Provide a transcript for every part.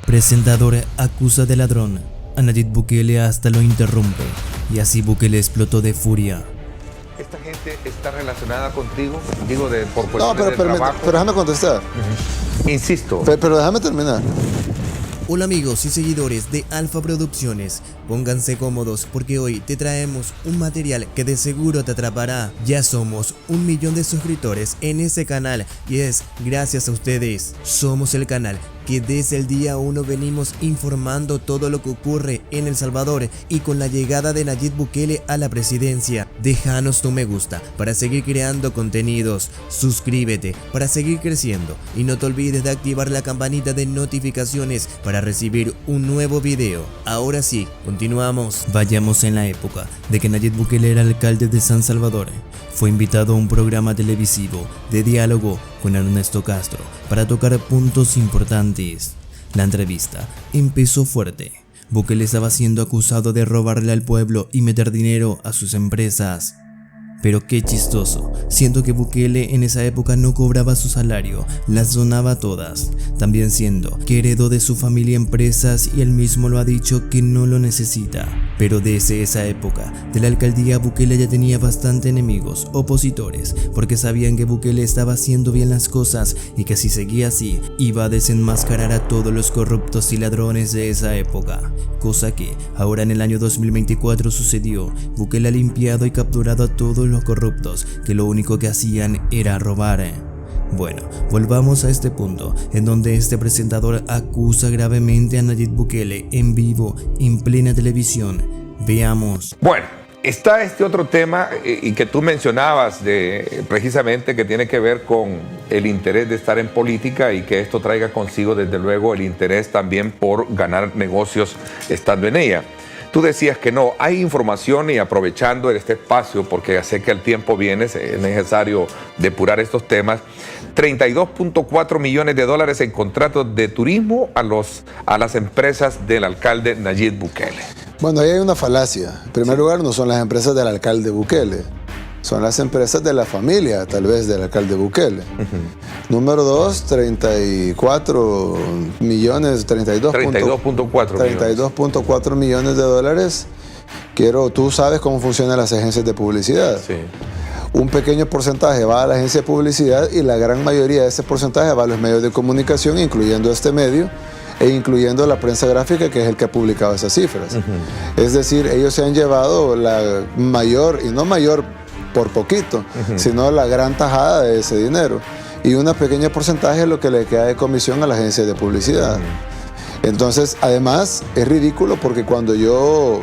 Presentador acusa de ladrón a Nayib Bukele hasta lo interrumpe y así Bukele explotó de furia. ¿Esta gente está relacionada contigo? Digo, por No, cuestiones de trabajo. pero déjame contestar. Insisto. Pero déjame terminar. Hola amigos y seguidores de Alfa Producciones, pónganse cómodos porque hoy te traemos un material que de seguro te atrapará. Ya somos 1 millón de suscriptores en ese canal y es gracias a ustedes. Somos el canal que desde el día 1 venimos informando todo lo que ocurre en El Salvador y con la llegada de Nayib Bukele a la presidencia. Déjanos tu me gusta para seguir creando contenidos, suscríbete para seguir creciendo y no te olvides de activar la campanita de notificaciones para recibir un nuevo video. Ahora sí, continuamos. Vayamos en la época de que Nayib Bukele era alcalde de San Salvador. Fue invitado a un programa televisivo de diálogo con Ernesto Castro para tocar puntos importantes. La entrevista empezó fuerte. Bukele estaba siendo acusado de robarle al pueblo y meter dinero a sus empresas. Pero qué chistoso, siento que Bukele en esa época no cobraba su salario, las donaba todas, también siendo que heredó de su familia empresas y él mismo lo ha dicho que no lo necesita. Pero desde esa época de la alcaldía Bukele ya tenía bastante enemigos, opositores, porque sabían que Bukele estaba haciendo bien las cosas y que si seguía así iba a desenmascarar a todos los corruptos y ladrones de esa época, cosa que ahora en el año 2024 sucedió. Bukele ha limpiado y capturado a todos los corruptos que lo único que hacían era robar. Bueno, volvamos a este punto en donde este presentador acusa gravemente a Nayib Bukele en vivo en plena televisión. Veamos. Bueno, está este otro tema y que tú mencionabas precisamente que tiene que ver con el interés de estar en política y que esto traiga consigo desde luego el interés también por ganar negocios estando en ella. Tú decías que no, hay información y aprovechando este espacio, porque ya sé que el tiempo viene, es necesario depurar estos temas, 32.4 millones de dólares en contratos de turismo a las empresas del alcalde Nayib Bukele. Bueno, ahí hay una falacia. En primer lugar, no son las empresas del alcalde Bukele. Son las empresas de la familia, tal vez, del alcalde Bukele. Número 2, 32.4 millones. 32.4 millones de dólares. Tú sabes cómo funcionan las agencias de publicidad. Sí. Un pequeño porcentaje va a la agencia de publicidad y la gran mayoría de ese porcentaje va a los medios de comunicación, incluyendo este medio e incluyendo la prensa gráfica, que es el que ha publicado esas cifras. Es decir, ellos se han llevado la mayor, y no mayor por poquito, sino la gran tajada de ese dinero. Y una pequeña porcentaje es lo que le queda de comisión a la agencia de publicidad. Entonces, además, es ridículo porque cuando yo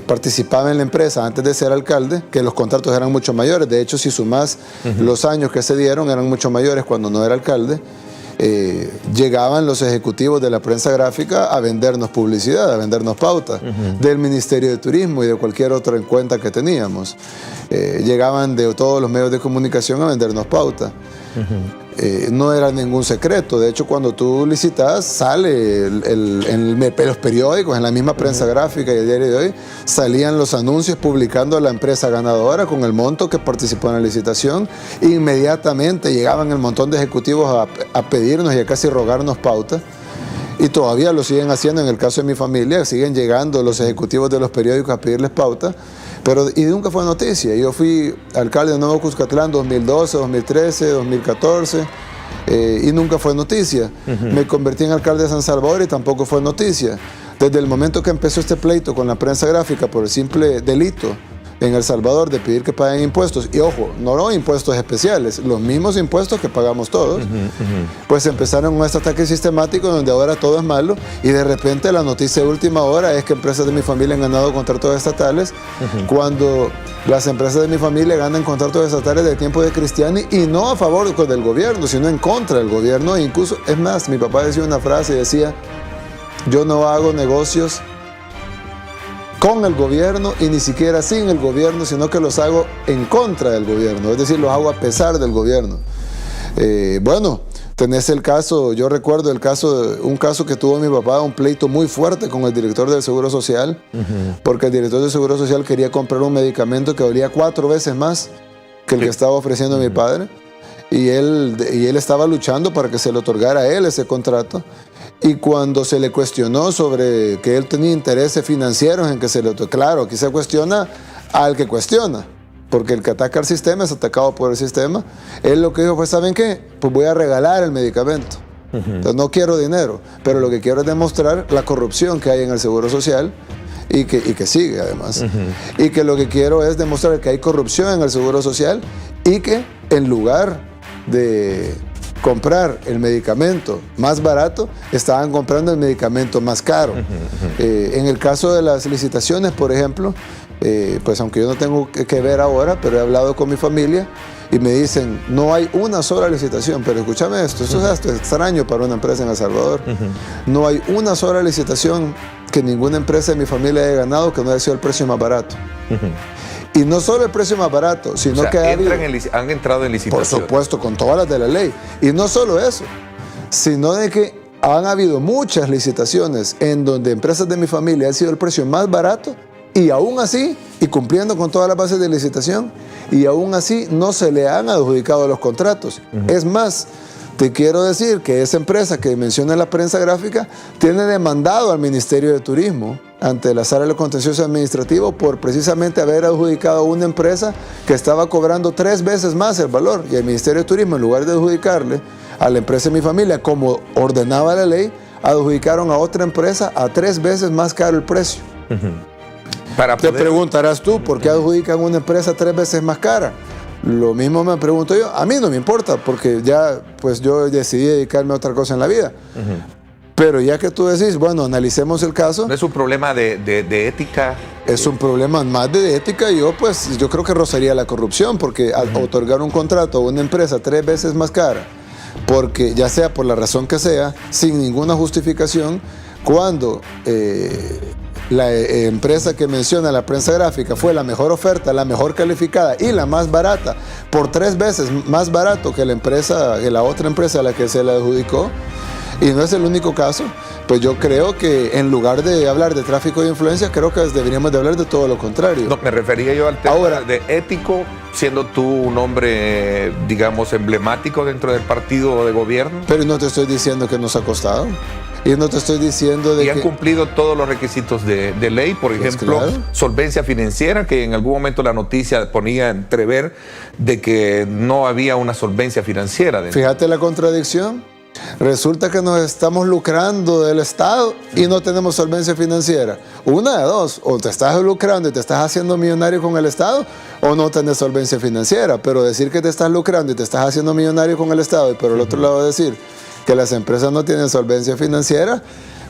participaba en la empresa antes de ser alcalde, que los contratos eran mucho mayores. De hecho, si sumás los años que se dieron, eran mucho mayores cuando no era alcalde. Llegaban los ejecutivos de la prensa gráfica a vendernos publicidad, a vendernos pautas del Ministerio de Turismo y de cualquier otra cuenta que teníamos. Llegaban de todos los medios de comunicación a vendernos pautas. No era ningún secreto. De hecho, cuando tú licitas, sale en los periódicos, en la misma prensa gráfica y el diario de hoy, salían los anuncios publicando a la empresa ganadora con el monto que participó en la licitación. Inmediatamente llegaban el montón de ejecutivos a pedirnos y a casi rogarnos pautas. Y todavía lo siguen haciendo en el caso de mi familia. Siguen llegando los ejecutivos de los periódicos a pedirles pautas. Y nunca fue noticia. Yo fui alcalde de Nuevo Cuscatlán 2012, 2013, 2014 y nunca fue noticia. Me convertí en alcalde de San Salvador y tampoco fue noticia. Desde el momento que empezó este pleito con la prensa gráfica por el simple delito en El Salvador de pedir que paguen impuestos, y ojo, no impuestos especiales, los mismos impuestos que pagamos todos, pues empezaron un ataque sistemático donde ahora todo es malo y de repente la noticia de última hora es que empresas de mi familia han ganado contratos estatales cuando las empresas de mi familia ganan contratos estatales de tiempo de Cristiani y no a favor del gobierno, sino en contra del gobierno. E incluso, es más, mi papá decía una frase, decía: yo no hago negocios con el gobierno y ni siquiera sin el gobierno, sino que los hago en contra del gobierno, es decir, los hago a pesar del gobierno. Bueno, tenés el caso, yo recuerdo un caso que tuvo mi papá, un pleito muy fuerte con el director del Seguro Social, porque el director del Seguro Social quería comprar un medicamento que valía 4 veces más que el que estaba ofreciendo mi padre. y él estaba luchando para que se le otorgara a él ese contrato. Y cuando se le cuestionó sobre que él tenía intereses financieros en que se le otorgara, claro, aquí se cuestiona al que cuestiona, porque el que ataca al sistema es atacado por el sistema. Él lo que dijo fue, ¿saben qué? Pues voy a regalar el medicamento. Entonces, no quiero dinero, pero lo que quiero es demostrar la corrupción que hay en el Seguro Social y que sigue además. Y que lo que quiero es demostrar que hay corrupción en el Seguro Social y que en lugar de comprar el medicamento más barato, estaban comprando el medicamento más caro. En el caso de las licitaciones, por ejemplo, pues aunque yo no tengo que ver ahora, pero he hablado con mi familia y me dicen, no hay una sola licitación, pero escúchame esto es extraño para una empresa en El Salvador. No hay una sola licitación que ninguna empresa de mi familia haya ganado que no haya sido el precio más barato. Y no solo el precio más barato, sino que han entrado en licitación. Por supuesto, con todas las de la ley. Y no solo eso, sino de que han habido muchas licitaciones en donde empresas de mi familia han sido el precio más barato y aún así, y cumpliendo con todas las bases de licitación, y aún así no se le han adjudicado los contratos. Es más, te quiero decir que esa empresa que menciona en la prensa gráfica tiene demandado al Ministerio de Turismo ante la Sala de lo Contencioso Administrativo por precisamente haber adjudicado a una empresa que estaba cobrando 3 veces más el valor. Y el Ministerio de Turismo, en lugar de adjudicarle a la empresa de mi familia, como ordenaba la ley, adjudicaron a otra empresa a 3 veces más caro el precio. Te preguntarás tú, ¿por qué adjudican una empresa 3 veces más cara? Lo mismo me pregunto yo. A mí no me importa, porque ya pues yo decidí dedicarme a otra cosa en la vida. Pero ya que tú decís, bueno, analicemos el caso. ¿No es un problema de ética? Es un problema más de ética. Yo creo que rozaría la corrupción, porque al otorgar un contrato a una empresa 3 veces más cara, porque ya sea por la razón que sea, sin ninguna justificación, cuando la empresa que menciona la prensa gráfica fue la mejor oferta, la mejor calificada y la más barata, por 3 veces más barato que la otra empresa a la que se le adjudicó, y no es el único caso, pues yo creo que en lugar de hablar de tráfico de influencia, creo que deberíamos de hablar de todo lo contrario. No, me refería yo al tema de ético, siendo tú un hombre, digamos, emblemático dentro del partido de gobierno. Pero no te estoy diciendo que nos ha costado. Y no te estoy diciendo de que... Y han cumplido todos los requisitos de ley, por ejemplo, claro, solvencia financiera, que en algún momento la noticia ponía entrever de que no había una solvencia financiera. Fíjate la contradicción. Resulta que nos estamos lucrando del Estado y no tenemos solvencia financiera. Una de dos, o te estás lucrando y te estás haciendo millonario con el Estado, o no tenés solvencia financiera. Pero decir que te estás lucrando y te estás haciendo millonario con el Estado, y por el otro lado decir que las empresas no tienen solvencia financiera,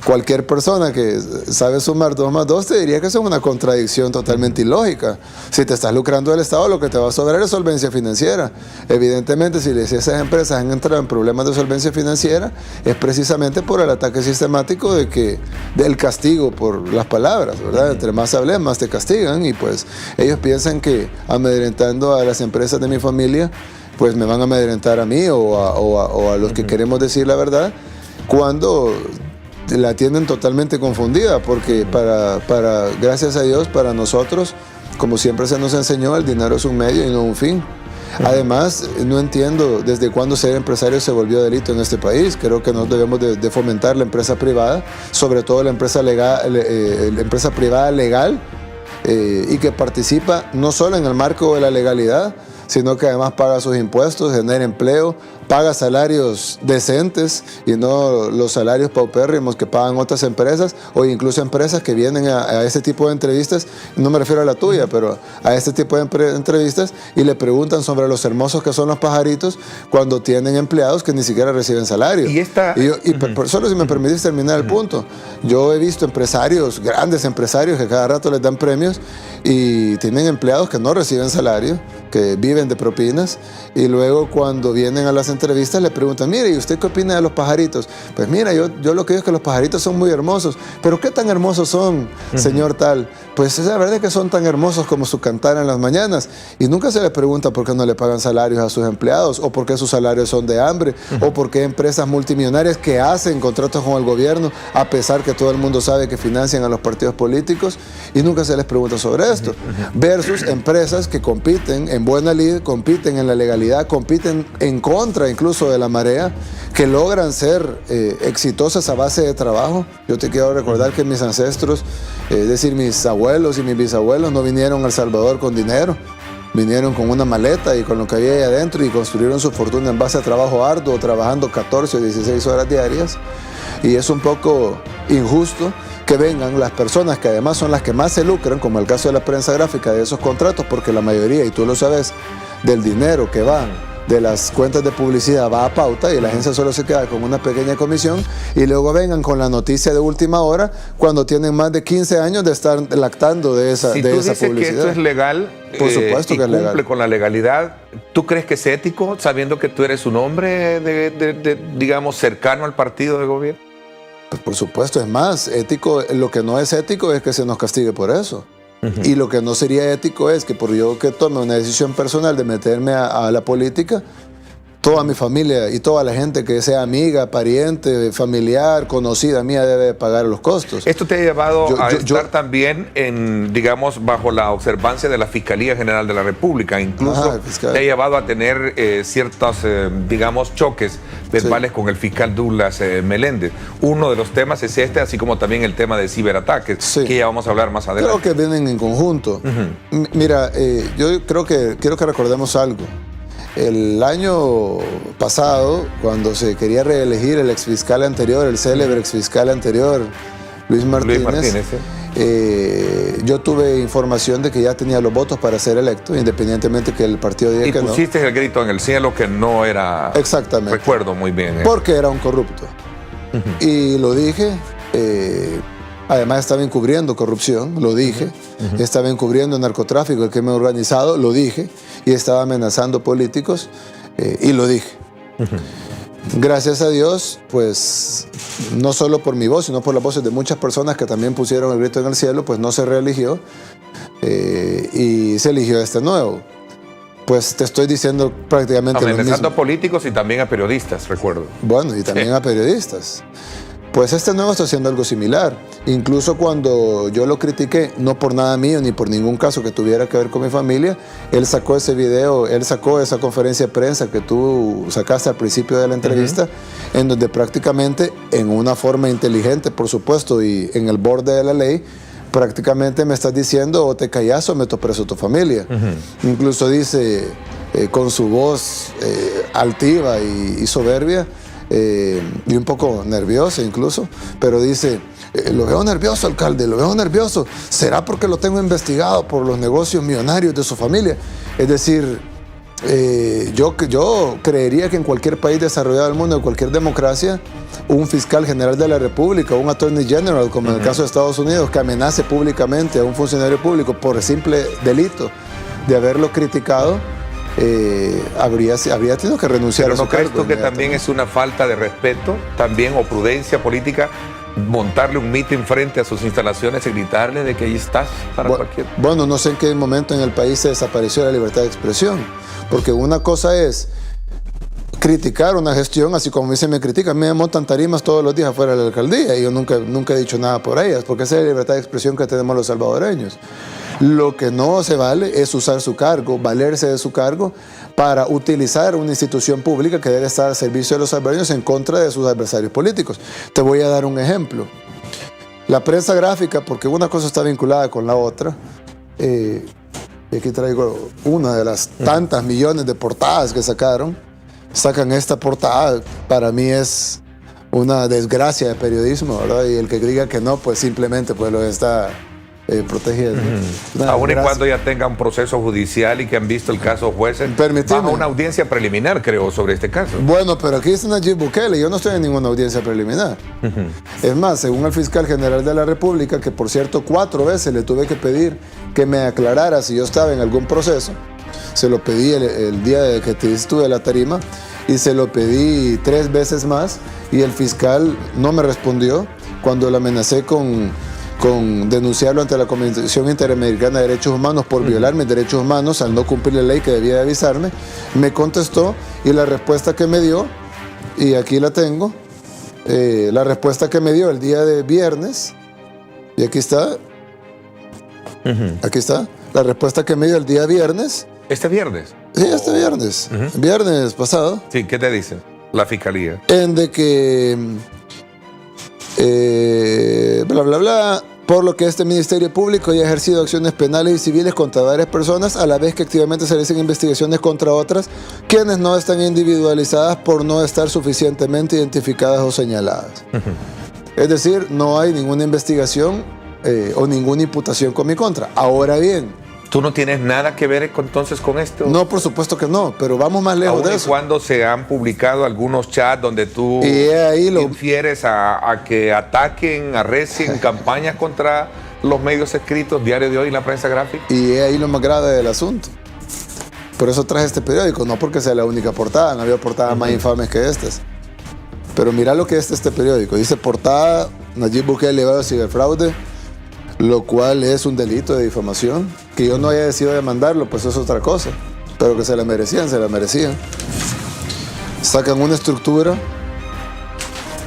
cualquier persona que sabe sumar 2 más 2 te diría que eso es una contradicción totalmente ilógica. Si te estás lucrando del Estado, lo que te va a sobrar es solvencia financiera. Evidentemente, si esas empresas han entrado en problemas de solvencia financiera, es precisamente por el ataque sistemático del castigo por las palabras, ¿verdad? Entre más hables, más te castigan, y pues ellos piensan que amedrentando a las empresas de mi familia, pues me van a amedrentar a mí o a los que queremos decir la verdad, cuando la tienen totalmente confundida, porque gracias a Dios, para nosotros, como siempre se nos enseñó, el dinero es un medio y no un fin. Además, no entiendo desde cuándo ser empresario se volvió delito en este país. Creo que no debemos de fomentar la empresa privada, sobre todo la empresa privada legal, y que participa no solo en el marco de la legalidad, sino que además paga sus impuestos, genera empleo, paga salarios decentes y no los salarios paupérrimos que pagan otras empresas, o incluso empresas que vienen a este tipo de entrevistas, no me refiero a la tuya, pero a este tipo de entrevistas, y le preguntan sobre los hermosos que son los pajaritos cuando tienen empleados que ni siquiera reciben salario. Solo si me permitís terminar el punto, yo he visto empresarios, grandes empresarios, que cada rato les dan premios y tienen empleados que no reciben salario, que viven de propinas, y luego cuando vienen a las entrevistas le preguntan, mire, ¿y usted qué opina de los pajaritos? Pues mira, yo lo que digo es que los pajaritos son muy hermosos. ¿Pero qué tan hermosos son, señor tal? Pues es la verdad que son tan hermosos como su cantar en las mañanas. Y nunca se les pregunta por qué no le pagan salarios a sus empleados, o por qué sus salarios son de hambre, o por qué empresas multimillonarias que hacen contratos con el gobierno, a pesar que todo el mundo sabe que financian a los partidos políticos, y nunca se les pregunta sobre esto. Versus empresas que compiten en buena lid compiten en la legalidad, compiten en contra incluso de la marea, que logran ser exitosas a base de trabajo. Yo te quiero recordar que mis ancestros, es decir, mis abuelos y mis bisabuelos, no vinieron a El Salvador con dinero. Vinieron con una maleta y con lo que había ahí adentro y construyeron su fortuna en base a trabajo arduo, trabajando 14 o 16 horas diarias. Y es un poco injusto que vengan las personas que además son las que más se lucran, como el caso de la prensa gráfica, de esos contratos, porque la mayoría, y tú lo sabes, del dinero que va de las cuentas de publicidad va a pauta y la agencia solo se queda con una pequeña comisión, y luego vengan con la noticia de última hora cuando tienen más de 15 años de estar lactando de esa publicidad. Si tú dices que esto es legal, por supuesto que es legal, cumple con la legalidad, ¿tú crees que es ético sabiendo que tú eres un hombre digamos, cercano al partido de gobierno? Pues por supuesto, es más, ético, lo que no es ético es que se nos castigue por eso. Y lo que no sería ético es que por yo que tome una decisión personal de meterme a la política, toda mi familia y toda la gente que sea amiga, pariente, familiar, conocida mía debe pagar los costos. Esto te ha llevado a estar también digamos, bajo la observancia de la Fiscalía General de la República. Incluso te ha llevado a tener ciertos, digamos, choques verbales con el fiscal Douglas Meléndez. Uno de los temas es este, así como también el tema de ciberataques, que ya vamos a hablar más adelante. Creo que vienen en conjunto. Mira, yo creo que quiero que recordemos algo. El año pasado, cuando se quería reelegir el exfiscal anterior, el célebre exfiscal anterior, Luis Martínez, yo tuve información de que ya tenía los votos para ser electo, independientemente que el partido diga que no. Y pusiste el grito en el cielo que no era... Exactamente. Recuerdo muy bien. Porque era un corrupto. Y lo dije... Además estaba encubriendo corrupción, lo dije, estaba encubriendo narcotráfico, el crimen organizado, lo dije, y estaba amenazando políticos, y lo dije. Gracias a Dios, pues, no solo por mi voz, sino por las voces de muchas personas que también pusieron el grito en el cielo, pues no se reeligió, y se eligió este nuevo. Pues te estoy diciendo prácticamente lo mismo. Amenazando a políticos y también a periodistas, recuerdo. Bueno, y también a periodistas. Pues este nuevo está haciendo algo similar. Incluso cuando yo lo critiqué, no por nada mío ni por ningún caso que tuviera que ver con mi familia, él sacó ese video, él sacó esa conferencia de prensa que tú sacaste al principio de la entrevista, en donde prácticamente, en una forma inteligente, por supuesto, y en el borde de la ley, prácticamente me estás diciendo o te callas o meto preso a tu familia. Incluso dice, con su voz altiva y soberbia, y un poco nerviosa incluso, pero dice, lo veo nervioso, alcalde, lo veo nervioso. ¿Será porque lo tengo investigado por los negocios millonarios de su familia? Es decir, yo creería que en cualquier país desarrollado del mundo, en cualquier democracia, un fiscal general de la República, un attorney general, como en el caso de Estados Unidos, que amenace públicamente a un funcionario público por el simple delito de haberlo criticado, habría tenido que renunciar a su cargo. ¿Pero no crees tú que también es una falta de respeto, también, o prudencia política, montarle un mitin frente a sus instalaciones y gritarle de que ahí estás para cualquier... Bueno, no sé en qué momento en el país se desapareció la libertad de expresión, porque una cosa es criticar una gestión, así como a mí se me critica. A mí me montan tarimas todos los días afuera de la alcaldía y yo nunca he dicho nada por ellas, porque esa es la libertad de expresión que tenemos los salvadoreños. Lo que no se vale es usar su cargo, valerse de su cargo para utilizar una institución pública que debe estar al servicio de los salvadoreños en contra de sus adversarios políticos. Te voy a dar un ejemplo. La prensa gráfica, porque una cosa está vinculada con la otra, y aquí traigo una de las tantas millones de portadas que sacan esta portada, para mí es una desgracia de periodismo, ¿verdad? Y el que diga que no, pues simplemente pues lo está protegiendo. Aún y cuando ya tenga un proceso judicial y que han visto el caso jueces, van a una audiencia preliminar, creo, sobre este caso. Bueno, pero aquí está Nayib Bukele, yo no estoy en ninguna audiencia preliminar. Es más, según el fiscal general de la República, que por cierto 4 veces le tuve que pedir que me aclarara si yo estaba en algún proceso, se lo pedí el día de que estuve en la tarima y se lo pedí 3 veces más y el fiscal no me respondió cuando lo amenacé con denunciarlo ante la Comisión Interamericana de Derechos Humanos por violar mis derechos humanos al no cumplir la ley que debía de avisarme. Me contestó y la respuesta que me dio, y aquí la tengo, la respuesta que me dio el día de viernes, y aquí está, la respuesta que me dio el día viernes. ¿Este viernes? Sí, este viernes. Viernes pasado. Sí, ¿qué te dicen la fiscalía? En de que bla bla bla, por lo que este Ministerio Público ya ha ejercido acciones penales y civiles contra varias personas, a la vez que activamente se realizan investigaciones contra otras, quienes no están individualizadas por no estar suficientemente identificadas o señaladas. Es decir, no hay ninguna investigación o ninguna imputación con mi contra. Ahora bien, ¿tú no tienes nada que ver entonces con esto? no, por supuesto que no, pero vamos más lejos de eso. Cuando se han publicado algunos chats donde tú ahí infieres a que ataquen, arrecien campañas contra los medios escritos, Diario de Hoy y la prensa gráfica. Y ahí lo más grave del asunto. Por eso traje este periódico, no porque sea la única portada, no había portadas más infames que estas. Pero mira lo que es este periódico. Dice portada, Nayib Bukele va a ciberfraude, lo cual es un delito de difamación. Que yo no haya decidido demandarlo, pues eso es otra cosa. Pero que se la merecían, se la merecían. Sacan una estructura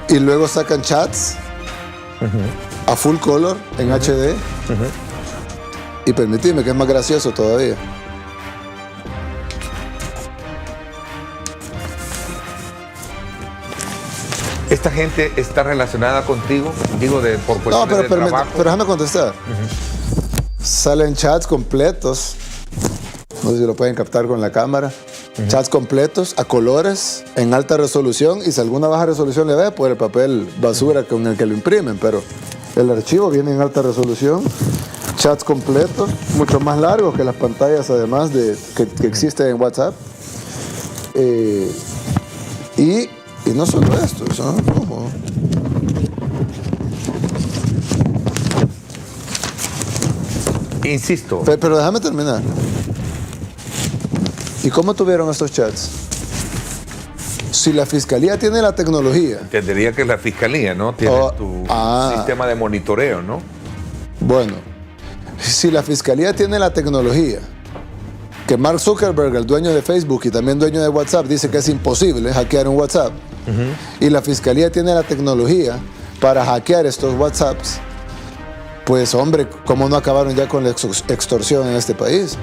y luego sacan chats a full color en HD. Y permitidme que es más gracioso todavía. ¿Esta gente está relacionada contigo? Digo, por No, cuestiones de trabajo. pero déjame contestar. Salen chats completos. No sé si lo pueden captar con la cámara. Chats completos, a colores, en alta resolución. Y si alguna baja resolución le ve, por el papel basura con el que lo imprimen. Pero el archivo viene en alta resolución. Chats completos, mucho más largos que las pantallas, además de que existen en WhatsApp. Y no solo esto, ¿no? Insisto. Pero déjame terminar. ¿Y cómo tuvieron estos chats? Si la fiscalía tiene la tecnología. Entendería que la fiscalía, ¿no? Tiene tu sistema de monitoreo, ¿no? Bueno, si la fiscalía tiene la tecnología, que Mark Zuckerberg, el dueño de Facebook y también dueño de WhatsApp, dice que es imposible hackear un WhatsApp, y la fiscalía tiene la tecnología para hackear estos WhatsApps, pues hombre, ¿cómo no acabaron ya con la extorsión en este país?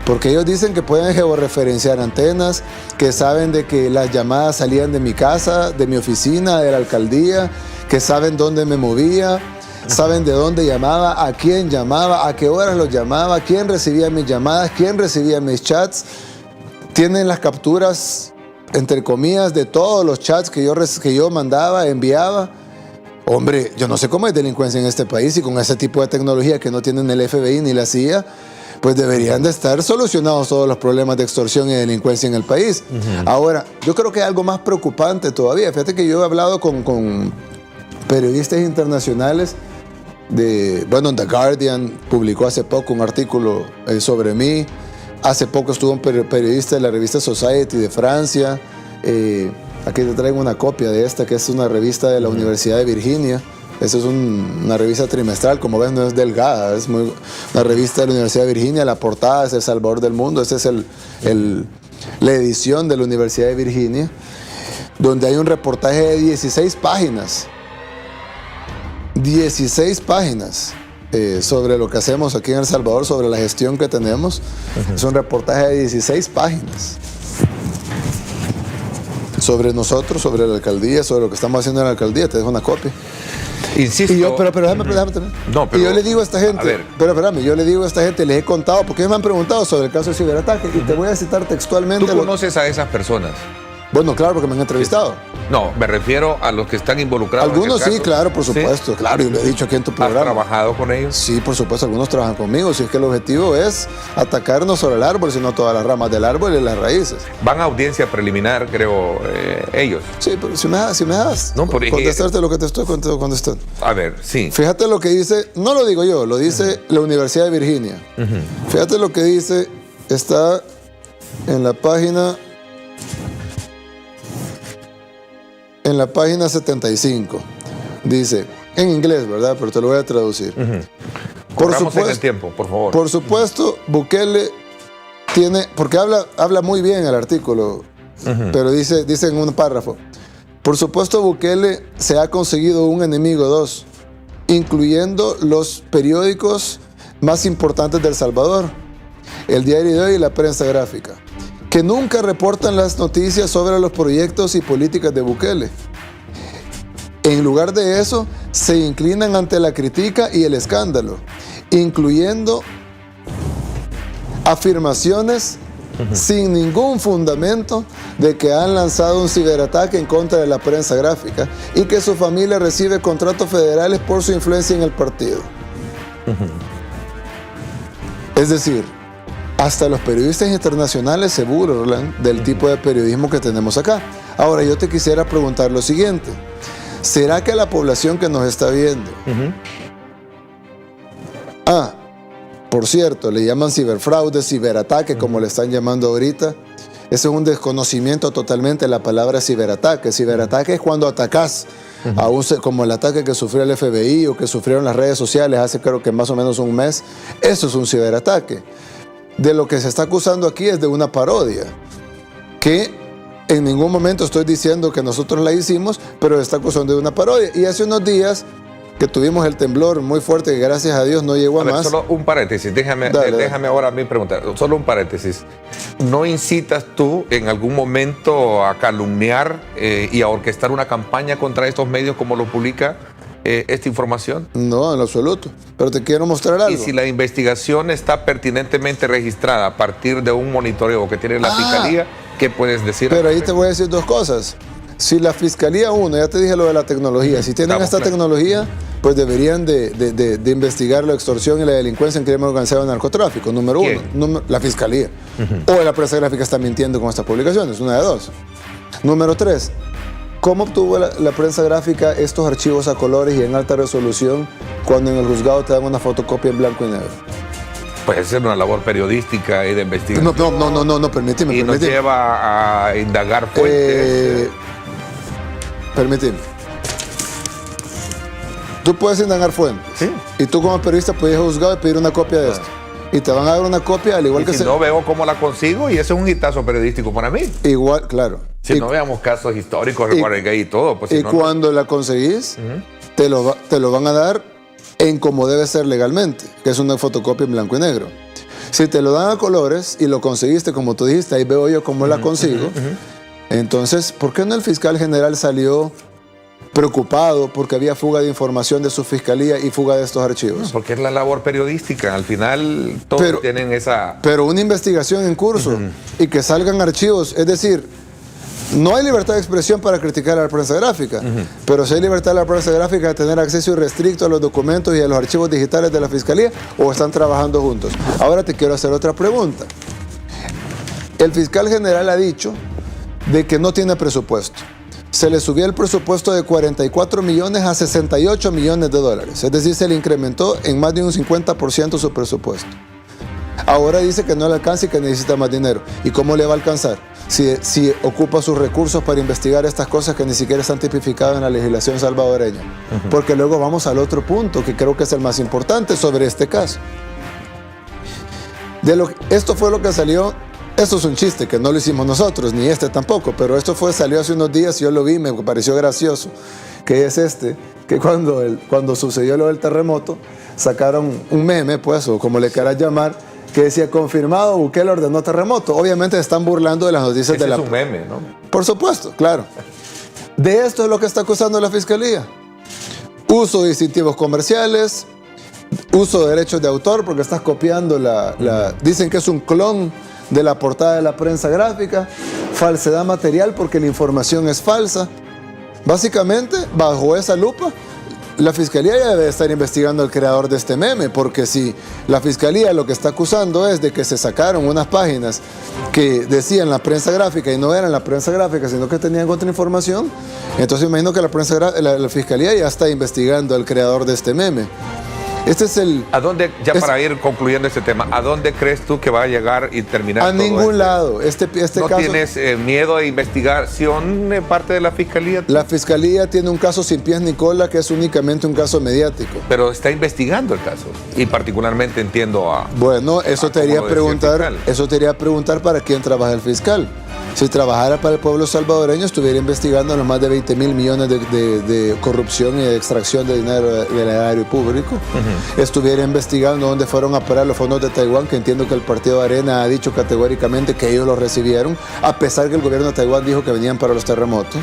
Porque ellos dicen que pueden georreferenciar antenas, que saben de que las llamadas salían de mi casa, de mi oficina, de la alcaldía, que saben dónde me movía, saben de dónde llamaba, a quién llamaba, a qué horas los llamaba, quién recibía mis llamadas, quién recibía mis chats. Tienen las capturas, entre comillas, de todos los chats que yo mandaba, enviaba. Hombre, yo no sé cómo hay delincuencia en este país y con ese tipo de tecnología que no tienen el FBI ni la CIA, pues deberían de estar solucionados todos los problemas de extorsión y delincuencia en el país. Ahora, yo creo que hay algo más preocupante todavía. Fíjate que yo he hablado con periodistas internacionales The Guardian publicó hace poco un artículo sobre mí. Hace poco estuvo un periodista de la revista Society de Francia. Aquí te traigo una copia de esta, que es una revista de la Universidad de Virginia. Esa es una revista trimestral, como ves, no es delgada, es una revista de la Universidad de Virginia. La portada es El Salvador del Mundo. Esta es la edición de la Universidad de Virginia, donde hay un reportaje de 16 páginas. 16 páginas sobre lo que hacemos aquí en El Salvador, sobre la gestión que tenemos. Es un reportaje de 16 páginas. Sobre nosotros, sobre la alcaldía, sobre lo que estamos haciendo en la alcaldía. Te dejo una copia. Insisto. Y yo, pero déjame terminar. No, pero, y yo le digo a esta gente, yo le digo a esta gente, les he contado, porque ellos me han preguntado sobre el caso de ciberataque, y te voy a citar textualmente. ¿Tú conoces a esas personas? Bueno, claro, porque me han entrevistado. No, me refiero a los que están involucrados. Algunos en el sí, caso. claro, por supuesto. ¿Sí? Claro, y lo he dicho aquí en tu programa. ¿Has trabajado con ellos? Sí, por supuesto, algunos trabajan conmigo. Si es que el objetivo es atacarnos sobre el árbol, sino todas las ramas del árbol y las raíces. Van a audiencia preliminar, creo, ellos. Sí, pero si me das no, porque, contestarte lo que te estoy contestando. A ver, sí. Fíjate lo que dice, no lo digo yo, lo dice la Universidad de Virginia. Fíjate lo que dice, está en la página 75. Dice, en inglés, ¿verdad? Pero te lo voy a traducir. Por supuesto, en el tiempo, por favor. Por supuesto, Bukele tiene, porque habla muy bien el artículo, pero dice en un párrafo, por supuesto Bukele se ha conseguido un enemigo 2, incluyendo los periódicos más importantes de El Salvador, el Diario de Hoy y la prensa gráfica, que nunca reportan las noticias sobre los proyectos y políticas de Bukele. En lugar de eso, se inclinan ante la crítica y el escándalo, incluyendo afirmaciones sin ningún fundamento de que han lanzado un ciberataque en contra de la prensa gráfica y que su familia recibe contratos federales por su influencia en el partido. Es decir, hasta los periodistas internacionales se burlan del tipo de periodismo que tenemos acá. Ahora, yo te quisiera preguntar lo siguiente. ¿Será que la población que nos está viendo... por cierto, le llaman ciberfraude, ciberataque, como le están llamando ahorita. Ese es un desconocimiento totalmente de la palabra ciberataque. Ciberataque es cuando atacás, como el ataque que sufrió el FBI o que sufrieron las redes sociales hace creo que más o menos un mes. Eso es un ciberataque. De lo que se está acusando aquí es de una parodia, que en ningún momento estoy diciendo que nosotros la hicimos, pero se está acusando de una parodia. Y hace unos días que tuvimos el temblor muy fuerte, que gracias a Dios no llegó a más. Solo un paréntesis, déjame ahora a mí preguntar, solo un paréntesis. ¿No incitas tú en algún momento a calumniar y a orquestar una campaña contra estos medios como lo publica esta información? No, en lo absoluto, pero te quiero mostrar algo. Y si la investigación está pertinentemente registrada a partir de un monitoreo que tiene la Fiscalía, ¿qué puedes decir? Pero ahí te voy a decir dos cosas. Si la Fiscalía, ya te dije lo de la tecnología, si tienen esta tecnología, pues deberían de investigar la extorsión y la delincuencia en crimen organizado y narcotráfico, número uno. La Fiscalía. O la prensa gráfica está mintiendo con estas publicaciones, una de dos. Número 3, ¿cómo obtuvo la prensa gráfica estos archivos a colores y en alta resolución cuando en el juzgado te dan una fotocopia en blanco y negro? Pues es una labor periodística y de investigación. No, permíteme. Y nos lleva a indagar fuentes. Permíteme. Tú puedes indagar fuentes. Sí. Y tú como periodista puedes ir al juzgado y pedir una copia de esto. Y te van a dar una copia al igual que... Si no veo cómo la consigo, y eso es un hitazo periodístico para mí. Igual, claro. Si no veamos casos históricos, y todo. Pues, y cuando la conseguís, te lo van a dar en como debe ser legalmente, que es una fotocopia en blanco y negro. Si te lo dan a colores y lo conseguiste como tú dijiste, ahí veo yo cómo la consigo. Entonces, ¿por qué no el fiscal general salió preocupado porque había fuga de información de su fiscalía y fuga de estos archivos? Porque es la labor periodística. Al final todos tienen esa... Pero una investigación en curso y que salgan archivos, es decir, no hay libertad de expresión para criticar a la prensa gráfica, pero sí hay libertad de la prensa gráfica de tener acceso irrestricto a los documentos y a los archivos digitales de la fiscalía, o están trabajando juntos. Ahora te quiero hacer otra pregunta. El fiscal general ha dicho de que no tiene presupuesto. Se le subió el presupuesto de 44 millones a 68 millones de dólares. Es decir, se le incrementó en más de un 50% su presupuesto. Ahora dice que no le alcanza y que necesita más dinero. ¿Y cómo le va a alcanzar? Si ocupa sus recursos para investigar estas cosas que ni siquiera están tipificadas en la legislación salvadoreña. Porque luego vamos al otro punto, que creo que es el más importante sobre este caso. Esto fue lo que salió. Esto es un chiste que no lo hicimos nosotros, ni este tampoco, pero esto salió hace unos días y yo lo vi, me pareció gracioso, que es que cuando sucedió lo del terremoto, sacaron un meme, pues, o como le quieras llamar, que decía, confirmado, Bukele ordenó terremoto. Obviamente se están burlando de las noticias de la... Es un meme, ¿no? Por supuesto, claro. De esto es lo que está acusando la Fiscalía. Uso de distintivos comerciales, uso de derechos de autor, porque estás copiando dicen que es un clon de la portada de la prensa gráfica, falsedad material porque la información es falsa. Básicamente, bajo esa lupa, la Fiscalía ya debe estar investigando al creador de este meme, porque si la Fiscalía lo que está acusando es de que se sacaron unas páginas que decían la prensa gráfica y no eran la prensa gráfica, sino que tenían otra información, entonces imagino que la Fiscalía ya está investigando al creador de este meme. Este es el... ¿A dónde, para ir concluyendo este tema, a dónde crees tú que va a llegar y terminar a todo ningún lado. Este ¿No caso, tienes miedo de investigación de parte de la Fiscalía? La Fiscalía tiene un caso sin pies ni cola que es únicamente un caso mediático. Pero está investigando el caso. Y particularmente entiendo a... Bueno, eso te haría preguntar para quién trabaja el fiscal. Si trabajara para el pueblo salvadoreño, estuviera investigando los más de 20 mil millones de corrupción y de extracción de dinero del erario público. estuviera investigando dónde fueron a parar los fondos de Taiwán, que entiendo que el partido Arena ha dicho categóricamente que ellos los recibieron, a pesar que el gobierno de Taiwán dijo que venían para los terremotos.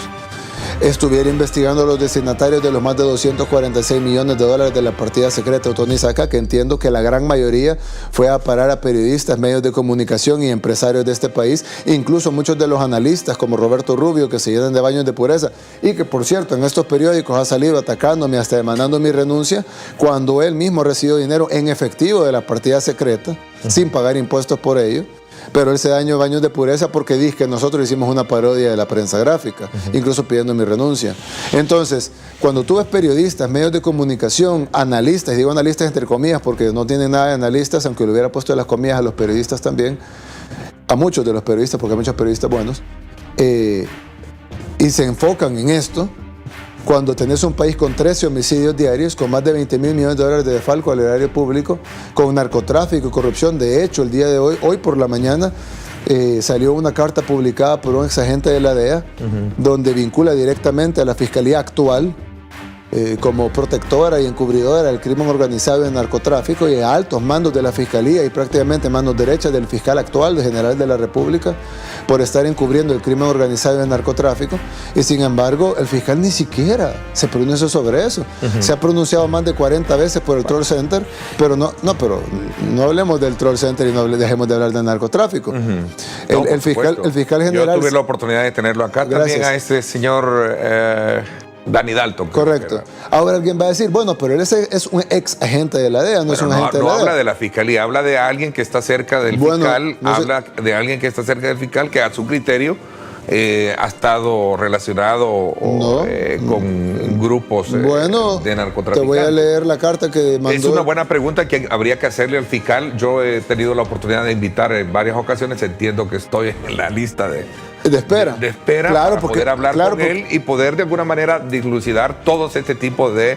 Estuviera investigando los destinatarios de los más de 246 millones de dólares de la partida secreta de Tony Saca, que entiendo que la gran mayoría fue a parar a periodistas, medios de comunicación y empresarios de este país, incluso muchos de los analistas como Roberto Rubio, que se llenan de baños de pureza y que, por cierto, en estos periódicos ha salido atacándome hasta demandando mi renuncia cuando él mismo recibió dinero en efectivo de la partida secreta, sin pagar impuestos por ello. Pero él se dañó baños de pureza porque dice que nosotros hicimos una parodia de la prensa gráfica, incluso pidiendo mi renuncia. Entonces, cuando tú ves periodistas, medios de comunicación, analistas, digo analistas entre comillas porque no tienen nada de analistas, aunque le hubiera puesto las comillas a los periodistas también, a muchos de los periodistas, porque hay muchos periodistas buenos, y se enfocan en esto, cuando tenés un país con 13 homicidios diarios, con más de 20 mil millones de dólares de desfalco al erario público, con narcotráfico y corrupción. De hecho, el día de hoy por la mañana, salió una carta publicada por un exagente de la DEA, donde vincula directamente a la fiscalía actual como protectora y encubridora del crimen organizado y el narcotráfico, y a altos mandos de la fiscalía y prácticamente manos derechas del fiscal actual, del general de la República, por estar encubriendo el crimen organizado y el narcotráfico. Y sin embargo, el fiscal ni siquiera se pronunció sobre eso. Se ha pronunciado más de 40 veces por el Troll Center, pero no hablemos del Troll Center y no dejemos de hablar del narcotráfico. El fiscal general... Yo tuve la oportunidad de tenerlo acá. Gracias. También a este señor... Danny Dalton. Correcto. Ahora alguien va a decir, bueno, pero él es un ex agente de la DEA, no es un agente de la DEA. No habla de la fiscalía, habla de alguien que está cerca del fiscal, habla de alguien que está cerca del fiscal, que a su criterio ha estado relacionado con grupos de narcotraficantes. Te voy a leer la carta que mandó. Es una buena pregunta que habría que hacerle al fiscal. Yo he tenido la oportunidad de invitar en varias ocasiones, entiendo que estoy en la lista de espera, claro, para poder hablar con él y poder de alguna manera dilucidar todos este tipo de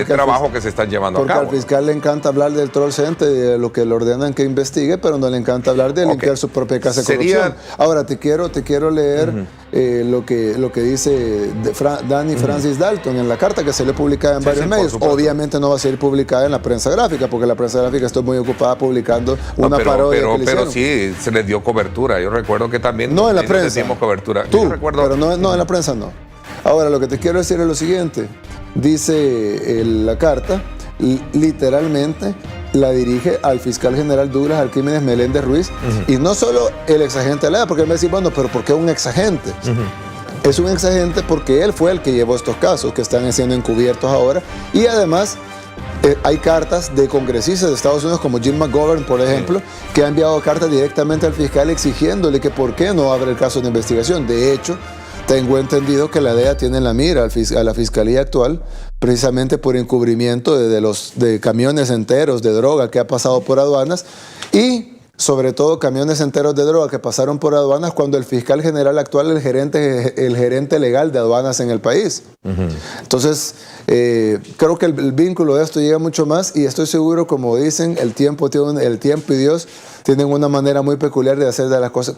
trabajo que se están llevando a cabo. Porque al fiscal le encanta hablar del Troll Center y de lo que le ordenan que investigue, pero no le encanta hablar de limpiar su propia casa de corrupción. Ahora te quiero leer lo que dice Danny Francis Dalton en la carta que se le publicada en varios medios. Obviamente no va a ser publicada en la prensa gráfica, porque la prensa gráfica está muy ocupada publicando una parodia que le hicieron. Pero sí, se les dio cobertura. Yo recuerdo que también... No en la prensa. Dimos cobertura. Tú, pero no en la prensa no. Ahora, lo que te quiero decir es lo siguiente. Dice la carta, literalmente la dirige al fiscal general Douglas Arquímedes Meléndez Ruiz, y no solo el exagente de la DEA, porque él me dice, bueno, pero ¿por qué un exagente? Es un exagente porque él fue el que llevó estos casos que están siendo encubiertos ahora, y además... hay cartas de congresistas de Estados Unidos como Jim McGovern, por ejemplo, que ha enviado cartas directamente al fiscal exigiéndole que por qué no abre el caso de investigación. De hecho, tengo entendido que la DEA tiene en la mira a la fiscalía actual precisamente por encubrimiento de camiones enteros de droga que ha pasado por aduanas, y sobre todo camiones enteros de droga que pasaron por aduanas cuando el fiscal general actual es el gerente legal de aduanas en el país. Entonces, creo que el vínculo de esto llega mucho más, y estoy seguro, como dicen, el tiempo y Dios tienen una manera muy peculiar de hacer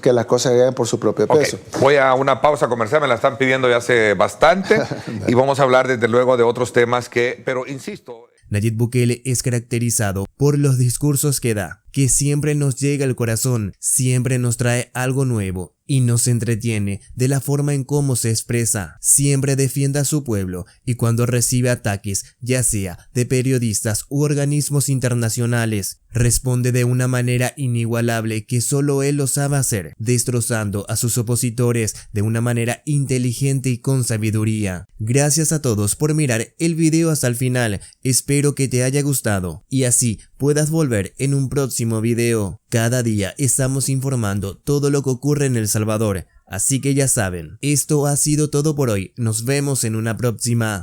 que las cosas lleguen por su propio peso. Voy a una pausa comercial, me la están pidiendo ya hace bastante, y vamos a hablar desde luego de otros temas pero insisto... Nayib Bukele es caracterizado por los discursos que da, que siempre nos llega al corazón, siempre nos trae algo nuevo y nos entretiene de la forma en cómo se expresa. Siempre defiende a su pueblo, y cuando recibe ataques, ya sea de periodistas u organismos internacionales, responde de una manera inigualable que solo él lo sabe hacer, destrozando a sus opositores de una manera inteligente y con sabiduría. Gracias a todos por mirar el video hasta el final, espero que te haya gustado y así puedas volver en un próximo video. Cada día estamos informando todo lo que ocurre en El Salvador, así que ya saben, esto ha sido todo por hoy, nos vemos en una próxima.